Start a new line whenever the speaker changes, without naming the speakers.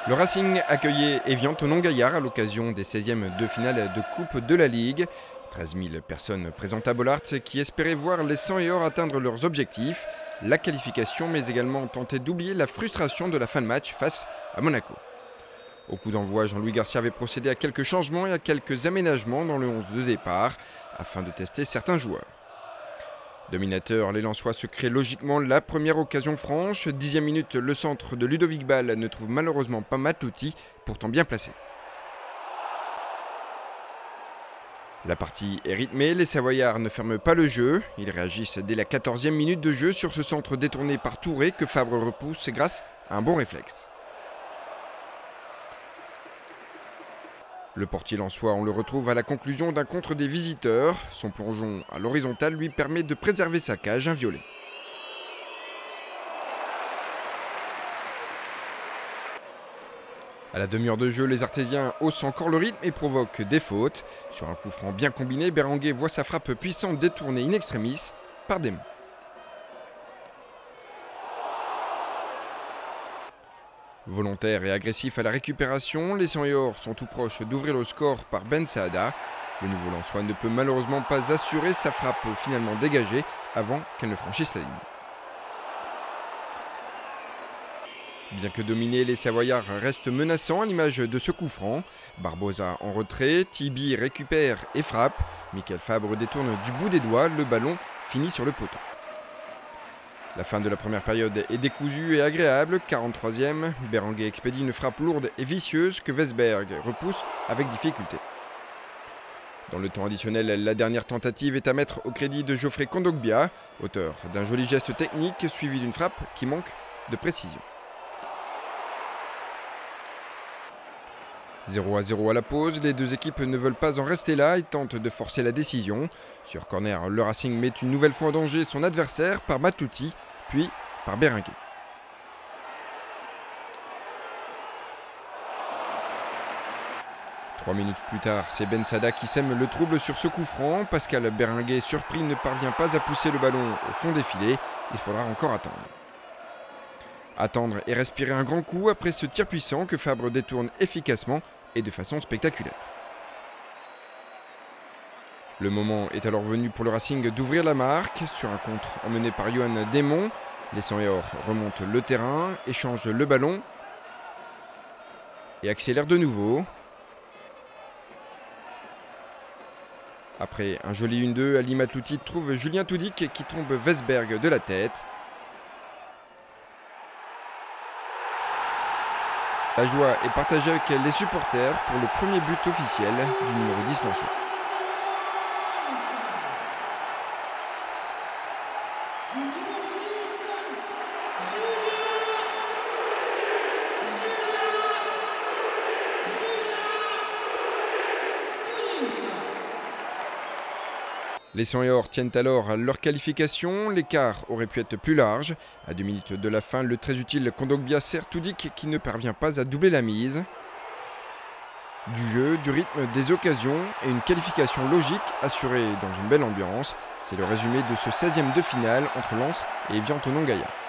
Le Racing accueillait Évian Thonon-Gaillard à l'occasion des 16e de finale de Coupe de la Ligue. 13 000 personnes présentes à Bollaert qui espéraient voir les 100 et or atteindre leurs objectifs, la qualification, mais également tenter d'oublier la frustration de la fin de match face à Monaco. Au coup d'envoi, Jean-Louis Garcia avait procédé à quelques changements et à quelques aménagements dans le 11 de départ afin de tester certains joueurs. Dominateur, les Lensois se créent logiquement la première occasion franche. 10e minute, le centre de Ludovic Ball ne trouve malheureusement pas Matouti, pourtant bien placé. La partie est rythmée, les Savoyards ne ferment pas le jeu. Ils réagissent dès la 14e minute de jeu sur ce centre détourné par Touré que Fabre repousse grâce à un bon réflexe. Le portier lensois, on le retrouve à la conclusion d'un contre des visiteurs. Son plongeon à l'horizontale lui permet de préserver sa cage inviolée. À la demi-heure de jeu, les Artésiens haussent encore le rythme et provoquent des fautes. Sur un coup franc bien combiné, Berenguer voit sa frappe puissante détournée in extremis par Desmond. Volontaire et agressif à la récupération, les 100 et or sont tout proches d'ouvrir le score par Ben Saada. Le nouveau Lensois ne peut malheureusement pas assurer sa frappe finalement dégagée avant qu'elle ne franchisse la ligne. Bien que dominés, les Savoyards restent menaçants à l'image de ce coup franc. Barbosa en retrait, Tibi récupère et frappe. Michael Fabre détourne du bout des doigts, le ballon finit sur le poteau. La fin de la première période est décousue et agréable. 43e, Berenguer expédie une frappe lourde et vicieuse que Vesberg repousse avec difficulté. Dans le temps additionnel, la dernière tentative est à mettre au crédit de Geoffrey Kondogbia, auteur d'un joli geste technique suivi d'une frappe qui manque de précision. 0-0 à la pause, les deux équipes ne veulent pas en rester là et tentent de forcer la décision. Sur corner, le Racing met une nouvelle fois en danger son adversaire par Matouti, puis par Berenguer. Trois minutes plus tard, c'est Ben Saada qui sème le trouble sur ce coup franc. Pascal Berenguer, surpris, ne parvient pas à pousser le ballon au fond des filets. Il faudra encore attendre. Attendre et respirer un grand coup après ce tir puissant que Fabre détourne efficacement et de façon spectaculaire. Le moment est alors venu pour le Racing d'ouvrir la marque. Sur un contre emmené par Yohan Desmond, les 100 et or remontent le terrain, échangent le ballon et accélèrent de nouveau. Après un joli 1-2, Ali Matouti trouve Julien Toudic qui trompe Vesberg de la tête. La joie est partagée avec les supporters pour le premier but officiel du numéro 10 lensois. Les 100 et or tiennent alors leur qualification, l'écart aurait pu être plus large. À 2 minutes de la fin, le très utile Kondogbia sert Toudic qui ne parvient pas à doubler la mise. Du jeu, du rythme, des occasions et une qualification logique assurée dans une belle ambiance. C'est le résumé de ce 16e de finale entre Lens et Évian Thonon-Gaillard.